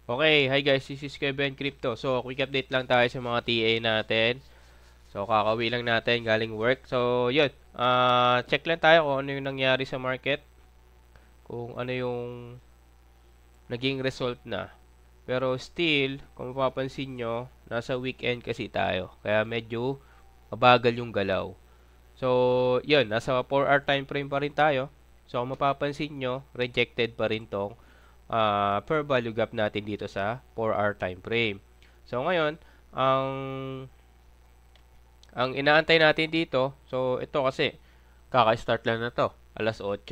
Okay, hi guys, this is Kevin Crypto. So, quick update lang tayo sa mga TA natin. So, kakauwi lang natin galing work. So, yun. Check lang tayo kung ano yung nangyari sa market. Kung ano yung naging result na. Pero still, kung mapapansin nyo, nasa weekend kasi tayo. Kaya medyo mabagal yung galaw. So, yun. Nasa 4-hour time frame pa rin tayo. So, kung mapapansin nyo, rejected pa rin tong per value gap natin dito sa 4-hour time frame. So ngayon, ang inaantay natin dito, so ito kasi kaka-start lang na to, alas 8.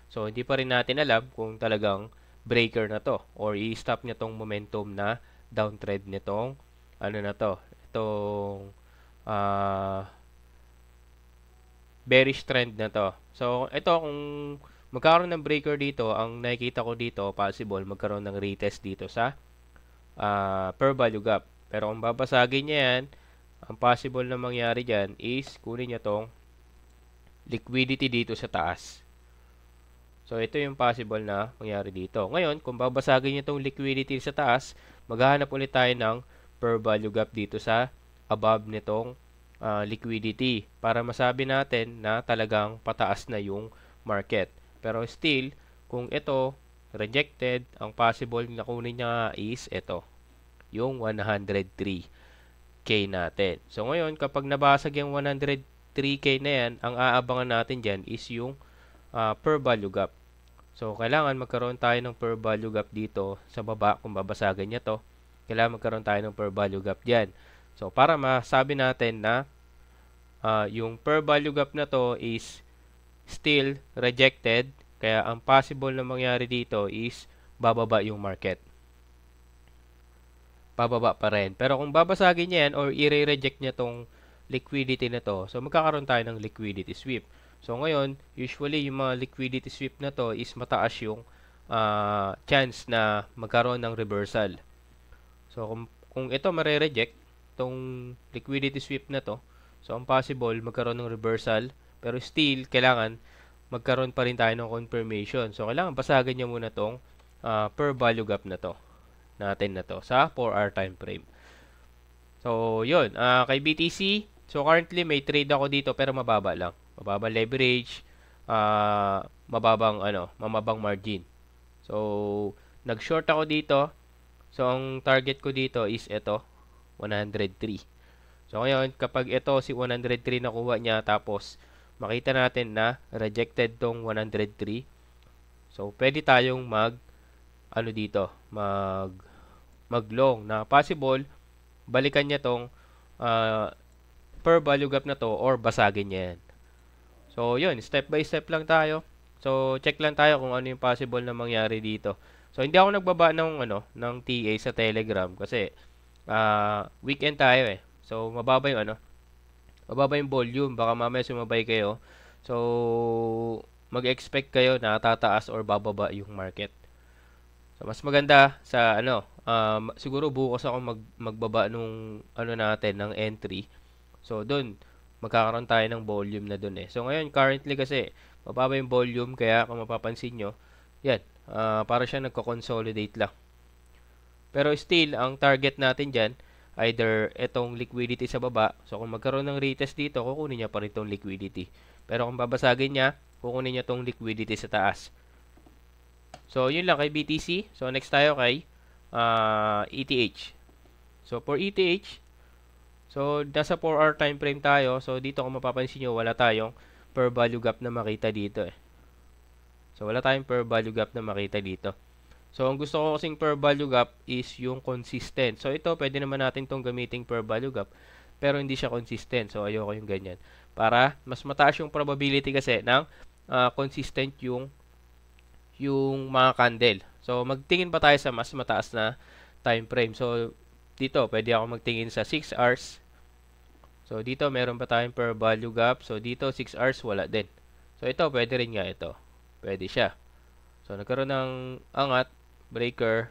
So hindi pa rin natin alam kung talagang breaker na to or i-stop niya tong momentum na downtrend nitong ano na to, itong uh, bearish trend na to. So ito kung magkakaroon ng breaker dito, ang nakikita ko dito possible magkaroon ng retest dito sa per value gap. Pero kung babasagin niya yan, ang possible na mangyari dyan is kunin niya tong liquidity dito sa taas. So, ito yung possible na mangyari dito. Ngayon, kung babasagin niya tong liquidity sa taas, maghahanap ulit tayo ng per value gap dito sa above nitong liquidity para masabi natin na talagang pataas na yung market. Pero still, kung ito rejected, ang possible na kunin niya is ito, yung 103K natin. So ngayon, kapag nabasag yung 103K na yan, ang aabangan natin dyan is yung per value gap. So kailangan magkaroon tayo ng per value gap dito sa baba kung babasagan niya to. Kailangan magkaroon tayo ng per value gap dyan. So para masabi natin na yung per value gap na to is still rejected, kaya ang possible na mangyari dito is bababa yung market. Pababa pa rin. Pero kung babasagin niya yan or i-reject niya tong liquidity na to, so magkakaroon tayo ng liquidity sweep. So ngayon, usually yung mga liquidity sweep na to is mataas yung chance na magkaroon ng reversal. So kung ito mare-reject, tong liquidity sweep na to, so ang possible magkaroon ng reversal, pero still kailangan magkaroon pa rin tayo ng confirmation. So kailangan basagan niya muna tong per value gap na to natin na to sa 4-hour time frame. So, yun. Kay BTC, so currently may trade ako dito pero mababa lang. Mababa leverage, mamabang margin. So, nag-short ako dito. So, ang target ko dito is ito, 103. So, ngayon, kapag ito si 103 nakuha niya, tapos makita natin na rejected tong 103. So, pwede tayong dito, mag-long na possible balikan niya tong uh, per value gap na to or basagin niya yan. So, yun, step by step lang tayo. So, check lang tayo kung ano yung possible na mangyari dito. So, hindi ako nagbaba ng TA sa Telegram kasi weekend tayo eh. So, mababa yung volume. Baka mamaya sumabay kayo. So, mag-expect kayo na tataas or bababa yung market. So, mas maganda sa siguro bukas ako magbaba nung natin ng entry. So, doon magkakaroon tayo ng volume na doon eh. So, ngayon currently kasi mababa yung volume kaya kung mapapansin nyo, yan, para siya nagko-consolidate lang. Pero still, ang target natin dyan, either itong liquidity sa baba. So, kung magkaroon ng retest dito, kukunin niya pa rin itong liquidity. Pero kung babasagin niya, kukunin niya itong liquidity sa taas. So, yun lang kay BTC. So, next tayo kay ETH. So, for ETH, so, nasa 4-hour time frame tayo. So, dito kung mapapansin nyo, wala tayong per value gap na makita dito eh. So, wala tayong per value gap na makita dito. So, ang gusto ko kasing per value gap is yung consistent. So, ito, pwede naman natin itong gamiting per value gap. Pero hindi siya consistent. So, ayoko yung ganyan. Para mas mataas yung probability kasi ng consistent yung mga candle. So, magtingin pa tayo sa mas mataas na time frame. So, dito, pwede ako magtingin sa 6 hours. So, dito, meron pa tayong per value gap. So, dito, 6 hours, wala din. So, ito, pwede rin nga ito. Pwede siya. So, nagkaroon ng angat, breaker.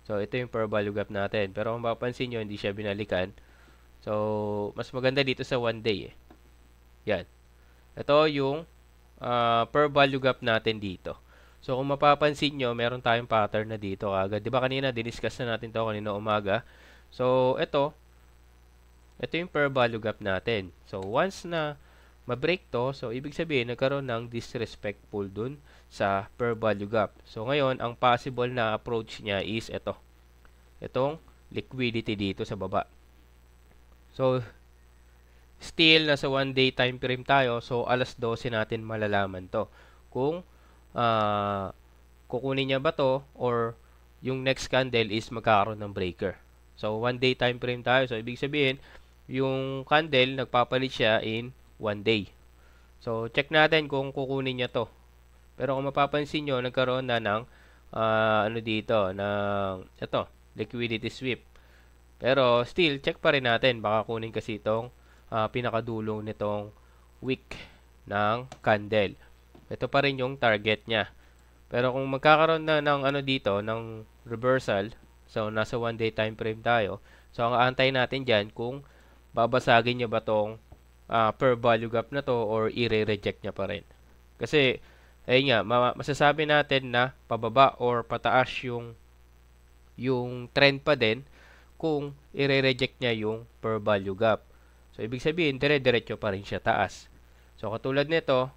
So, ito yung per value gap natin. Pero kung mapapansin nyo, hindi siya binalikan. So, mas maganda dito sa 1 day eh. Yan. Ito yung per value gap natin dito. So, kung mapapansin nyo, meron tayong pattern na dito agad. Di ba kanina, diniscuss na natin to kanina umaga. So, ito yung per value gap natin. So, once na ma-break to, so, ibig sabihin, nagkaroon ng disrespectful dun sa per value gap. So, ngayon, ang possible na approach niya is ito. Itong liquidity dito sa baba. So, still, nasa 1-day time frame tayo. So, alas 12 natin malalaman to. Kung kukunin niya ba to or yung next candle is magkakaroon ng breaker. So, 1-day time frame tayo. So, ibig sabihin, yung candle, nagpapalit siya in 1 day. So, check natin kung kukunin niya to. Pero kung mapapansin nyo, nagkaroon na ng ito, liquidity sweep. Pero, still, check pa rin natin. Baka kunin kasi itong pinakadulong nitong wick ng candle. Ito pa rin yung target niya. Pero kung magkakaroon na ng dito, ng reversal, so nasa 1-day time frame tayo, so ang aantay natin dyan kung babasagin niya ba tong per value gap na to or i-reject niya pa rin. Kasi, ayun nga, masasabi natin na pababa or pataas yung trend pa din kung i-reject niya yung per value gap. So, ibig sabihin, dire-diretso pa rin siya taas. So, katulad nito,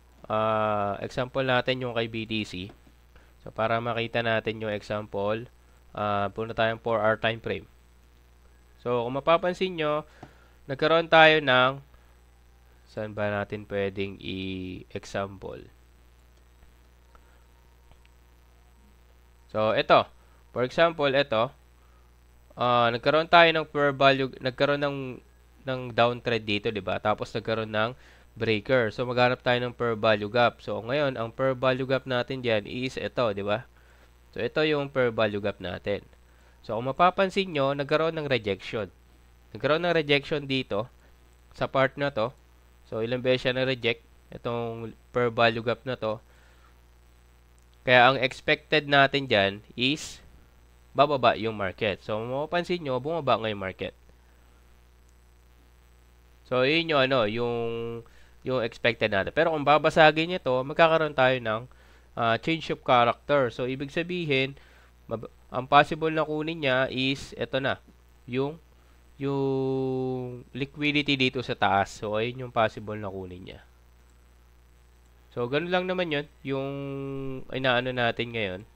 example natin yung kay BTC. So, para makita natin yung example, punta tayong 4-hour time frame. So, kung mapapansin nyo, nagkaroon tayo ng, saan ba natin pwedeng i-example? So, ito. For example, ito. Nagkaroon tayo ng per value, nagkaroon ng downtrend dito, di ba? Tapos, nagkaroon ng breaker. So, maghanap tayo ng per value gap. So, ngayon, ang per value gap natin dyan is ito, di ba? So, ito yung per value gap natin. So, kung mapapansin nyo, nagkaroon ng rejection. Nagkaroon ng rejection dito sa part na to. So, ilang beses siya na-reject itong per value gap na to. Kaya, ang expected natin dyan is bababa yung market. So, mapapansin nyo, bumaba nga yung market. So, yun yung expected natin. Pero kung babasagin niya to, magkakaroon tayo ng change of character. So, ibig sabihin, ang possible na kunin niya is, ito na, yung liquidity dito sa taas. So, ayun yung possible na kunin niya. So, ganun lang naman yun, yung inaano natin ngayon.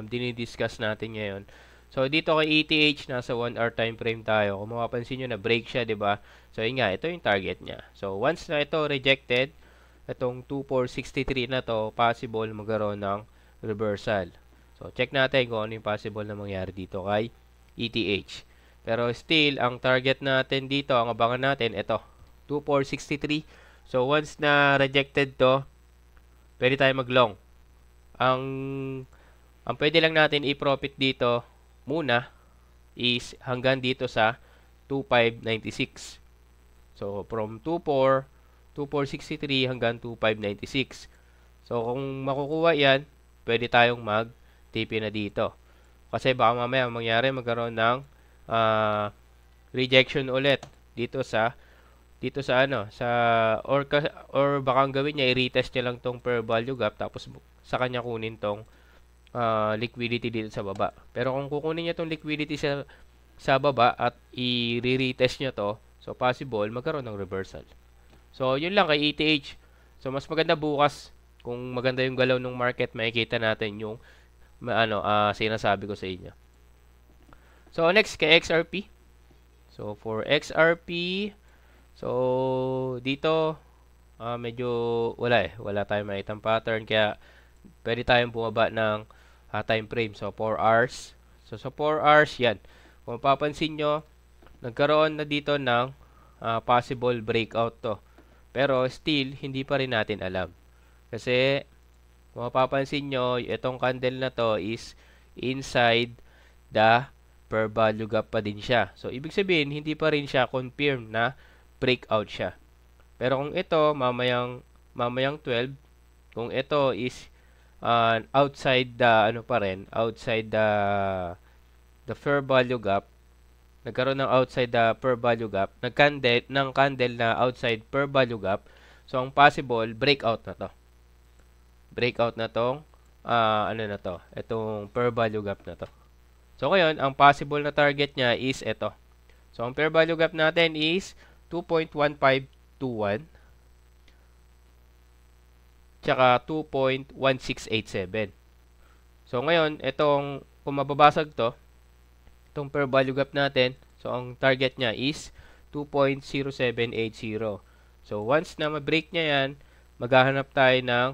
Dinidiscuss natin ngayon. So, dito kay ETH, nasa 1-hour time frame tayo. Kung mapapansin nyo, na-break siya, di ba? So, yun nga, ito yung target niya. So, once na ito rejected, itong 2463 na to, possible magkaroon ng reversal. So, check natin kung ano yung possible na mangyari dito kay ETH. Pero still, ang target natin dito, ang abangan natin, ito, 2463. So, once na rejected to, pwede tayo mag-long. Ang pwede lang natin i-profit dito muna is hanggang dito sa 2596. So, from 2463 hanggang 2596. So, kung makukuha yan, pwede tayong mag-TP na dito. Kasi baka mamaya mangyari magkaroon ng rejection ulit dito sa or baka ang gawin niya i-retest niya lang tong per value gap tapos sa kanya kunin tong liquidity dito sa baba. Pero kung kukunin niya tong liquidity sa baba at i-retest niya to, so possible magkaroon ng reversal. So yun lang kay ETH. So mas maganda bukas kung maganda yung galaw ng market, makikita natin yung sinasabi ko sa inyo. So next kay XRP. So for XRP, so dito medyo wala tayong makitang pattern kaya pwede tayong bumaba ng time frame. So 4 hours. So sa 4 hours yan. Kung mapapansin nyo, nagkaroon na dito ng possible breakout to. Pero still, hindi pa rin natin alam. Kasi, kung mapapansin nyo, itong candle na to is inside the per value gap pa din siya. So, ibig sabihin, hindi pa rin siya confirm na breakout siya. Pero kung ito, mamayang 12, kung ito is outside the, outside the fair value gap, nagkaroon ng outside the per value gap, candle na outside per value gap, so ang possible, breakout na to. breakout na tong ano na to, itong fair value gap na to. So ngayon, ang possible na target niya is ito. So ang fair value gap natin is 2.1521 tsaka 2.1687. So ngayon, itong kung mababasag to, itong fair value gap natin, so ang target niya is 2.0780. So once na ma-break niya yan, maghahanap tayo ng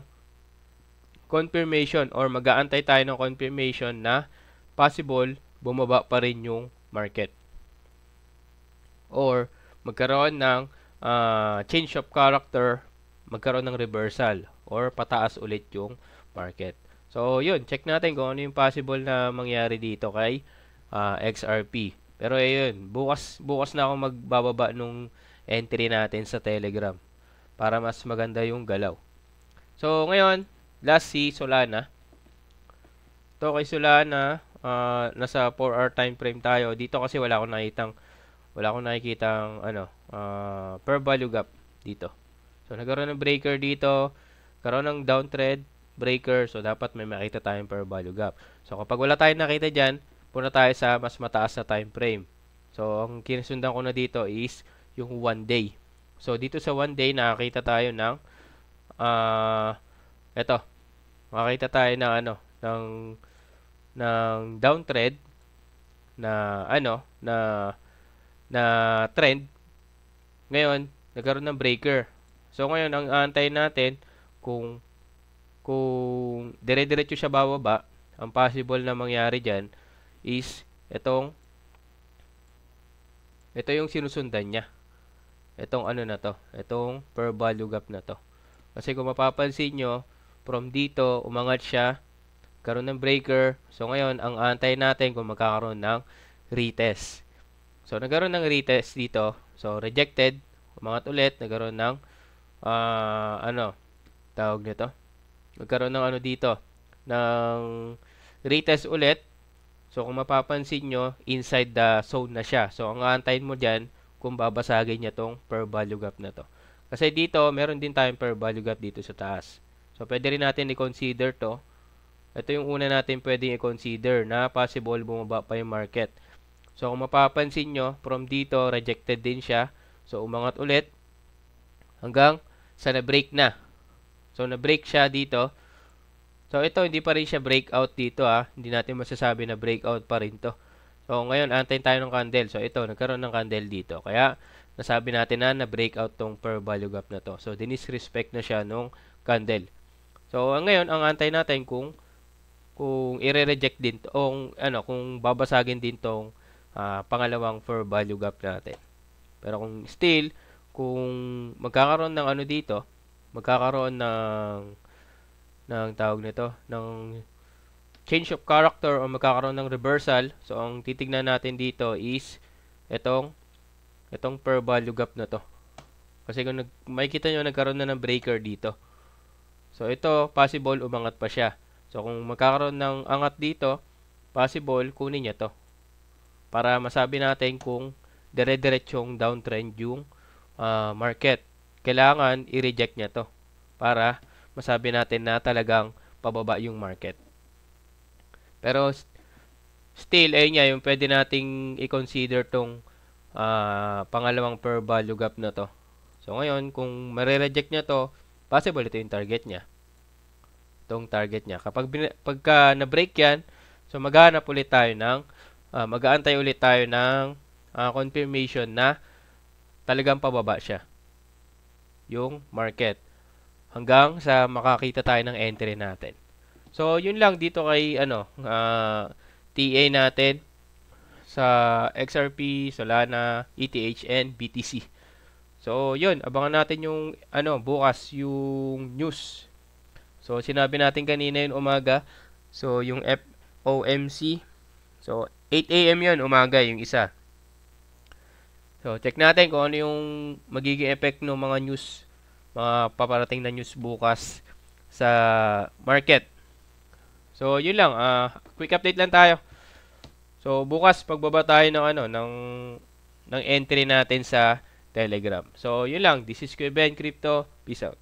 confirmation or mag-aantay tayo ng confirmation na possible bumaba pa rin yung market. Or magkaroon ng change of character, magkaroon ng reversal or pataas ulit yung market. So yun, check natin kung ano yung possible na mangyari dito kay XRP. Pero ayun, bukas na ako magbababa nung entry natin sa Telegram para mas maganda yung galaw. So ngayon, last si Solana. Ito kay Solana, nasa 4-hour time frame tayo. Dito kasi wala akong nakikitang per value gap dito. So nagkaroon ng breaker dito, karoon ng downtrend, breaker, so dapat may makita tayong per value gap. So kapag wala tayong nakita diyan, punta tayo sa mas mataas na time frame. So ang kinasundan ko na dito is yung 1 day. So dito sa 1 day nakakita tayo ng eto. Makakita tayo ng ng downtrend na na trend. Ngayon, nagkaroon ng breaker. So ngayon ang aantayin natin kung dire-diretso siya bababa, ang possible na mangyari diyan is ito yung sinusundan niya. Itong na to, itong per value gap na to. Kasi kung mapapansin nyo, from dito, umangat siya, karoon ng breaker. So, ngayon, ang antay natin kung magkakaroon ng retest. So, nagkaroon ng retest dito. So, rejected, umangat ulit, nagkaroon ng, tawag nito? Nagkaroon ng dito, ng retest ulit. So, kung mapapansin nyo, inside the zone na siya. So, ang aantayin mo dyan, kung babasagin niya tong per value gap na to. Kasi dito, meron din tayong per value gap dito sa taas. So, pwede rin natin i-consider to. Ito yung una natin pwedeng i-consider na possible bumaba pa yung market. So, kung mapapansin nyo, from dito, rejected din siya. So, umangat ulit hanggang sa na-break na. So, na-break siya dito. So, ito, hindi pa rin siya breakout dito Hindi natin masasabi na breakout pa rin to. So, ngayon, antayin tayo ng candle. So, ito, nagkaroon ng candle dito. Kaya, nasabi natin na na-breakout tong per value gap na to. So, dinisrespect na siya nung candle. So, ngayon, ang antayin natin kung i-reject din to, kung babasagin din tong pangalawang per value gap natin. Pero kung still, kung magkakaroon ng dito, magkakaroon ng tawag nito, ng change of character o magkakaroon ng reversal. So, ang titignan natin dito is itong per value gap na to. Kasi kung makikita nyo, nagkaroon na ng breaker dito. So, ito, possible, umangat pa siya. So, kung magkakaroon ng angat dito, possible, kunin niya to. Para masabi natin kung dire-diretsong downtrend yung market. Kailangan i-reject niya to. Para masabi natin na talagang pababa yung market. Pero still, ayun nga, yung pwede nating i-consider tong pangalawang per value gap na to. So, ngayon, kung mare-reject niya to, possible ito yung target niya. Itong target niya. Pagka na-break yan, so maghahanap ulit tayo ng, mag-aantay ulit tayo ng confirmation na talagang pababa siya. Yung market. Hanggang sa makakita tayo ng entry natin. So, yun lang dito kay TA natin sa XRP, Solana, ETH, and BTC. So, yun. Abangan natin yung bukas yung news. So, sinabi natin kanina yung umaga. So, yung FOMC. So, 8 AM yun, umaga yung isa. So, check natin kung ano yung magiging effect ng mga news, mga paparating na news bukas sa market. So, yun lang. Quick update lang tayo. So, bukas pagbaba tayo ng entry natin sa Telegram. So, yun lang. This is Kuya Ben Crypto. Peace out.